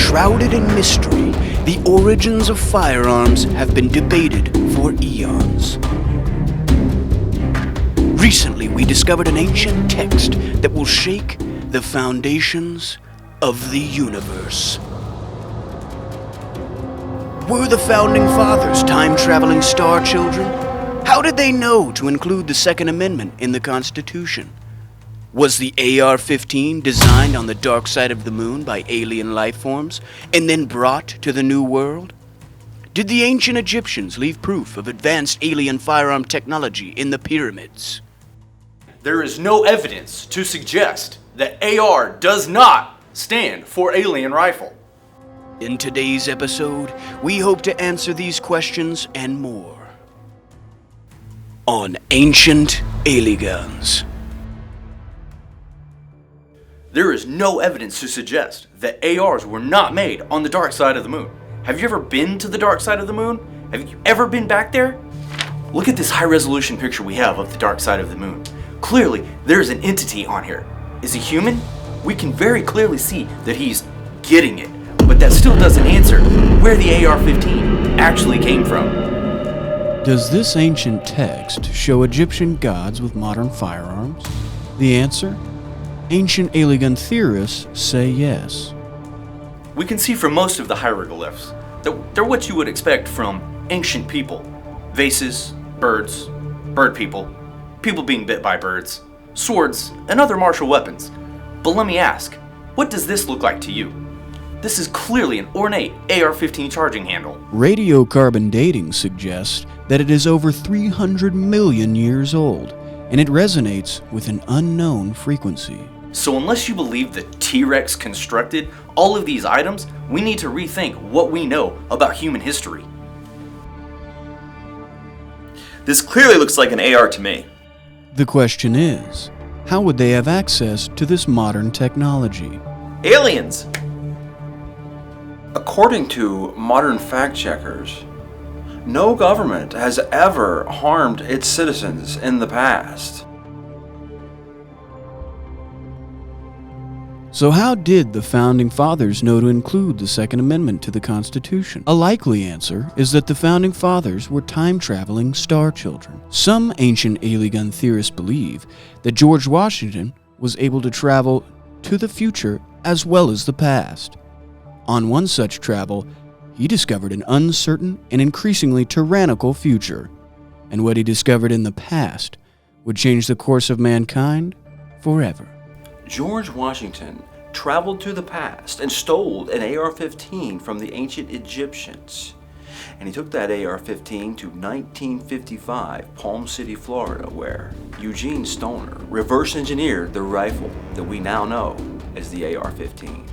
Shrouded in mystery, the origins of firearms have been debated for eons. Recently, we discovered an ancient text that will shake the foundations of the universe. Were the Founding Fathers time-traveling star children? How did they know to include the Second Amendment in the Constitution? Was the AR-15 designed on the dark side of the moon by alien life forms and then brought to the New World? Did the ancient Egyptians leave proof of advanced alien firearm technology in the pyramids? There is no evidence to suggest that AR does not stand for alien rifle. In today's episode, we hope to answer these questions and more on Ancient Alieguns. There is no evidence to suggest that ARs were not made on the dark side of the moon. Have you ever been to the dark side of the moon? Have you ever been back there? Look at this high-resolution picture we have of the dark side of the moon. Clearly, there is an entity on here. Is he human? We can very clearly see that he's getting it, but that still doesn't answer where the AR-15 actually came from. Does this ancient text show Egyptian gods with modern firearms? The answer? Ancient aliegun theorists say yes. We can see from most of the hieroglyphs that they're what you would expect from ancient people. Vases, birds, bird people, people being bit by birds, swords, and other martial weapons. But let me ask, what does this look like to you? This is clearly an ornate AR-15 charging handle. Radiocarbon dating suggests that it is over 300 million years old, and it resonates with an unknown frequency. So unless you believe the T-Rex constructed all of these items, we need to rethink what we know about human history. This clearly looks like an AR to me. The question is, how would they have access to this modern technology? Aliens! According to modern fact-checkers, no government has ever harmed its citizens in the past. So how did the Founding Fathers know to include the Second Amendment to the Constitution? A likely answer is that the Founding Fathers were time-traveling star children. Some ancient aliegun theorists believe that George Washington was able to travel to the future as well as the past. On one such travel, he discovered an uncertain and increasingly tyrannical future, and what he discovered in the past would change the course of mankind forever. George Washington traveled to the past and stole an AR-15 from the ancient Egyptians. And he took that AR-15 to 1955 Palm City, Florida, where Eugene Stoner reverse engineered the rifle that we now know as the AR-15.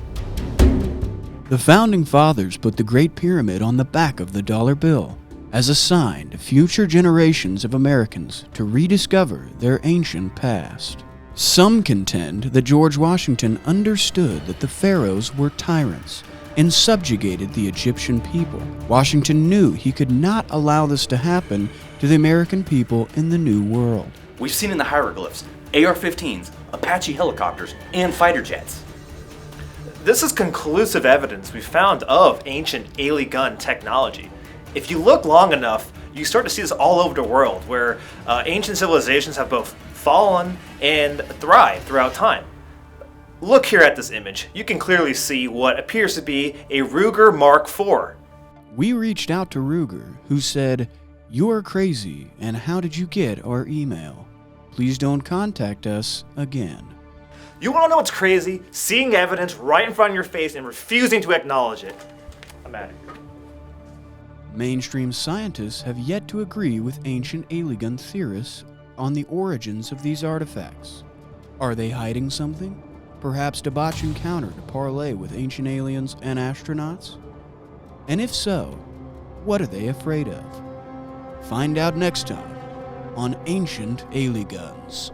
The Founding Fathers put the Great Pyramid on the back of the dollar bill as a sign to future generations of Americans to rediscover their ancient past. Some contend that George Washington understood that the pharaohs were tyrants and subjugated the Egyptian people. Washington knew he could not allow this to happen to the American people in the New World. We've seen in the hieroglyphs AR-15s, Apache helicopters, and fighter jets. This is conclusive evidence we found of ancient aliegun technology. If you look long enough, you start to see this all over the world, where ancient civilizations have both fallen and thrived throughout time. Look here at this image. You can clearly see what appears to be a Ruger Mark IV. We reached out to Ruger, who said, "You're crazy, and how did you get our email? Please don't contact us again." You want to know what's crazy? Seeing evidence right in front of your face and refusing to acknowledge it. I'm at it. Mainstream scientists have yet to agree with ancient aliegun theorists on the origins of these artifacts. Are they hiding something? Perhaps debauching counter to parlay with ancient aliens and astronauts? And if so, what are they afraid of? Find out next time on Ancient Alieguns.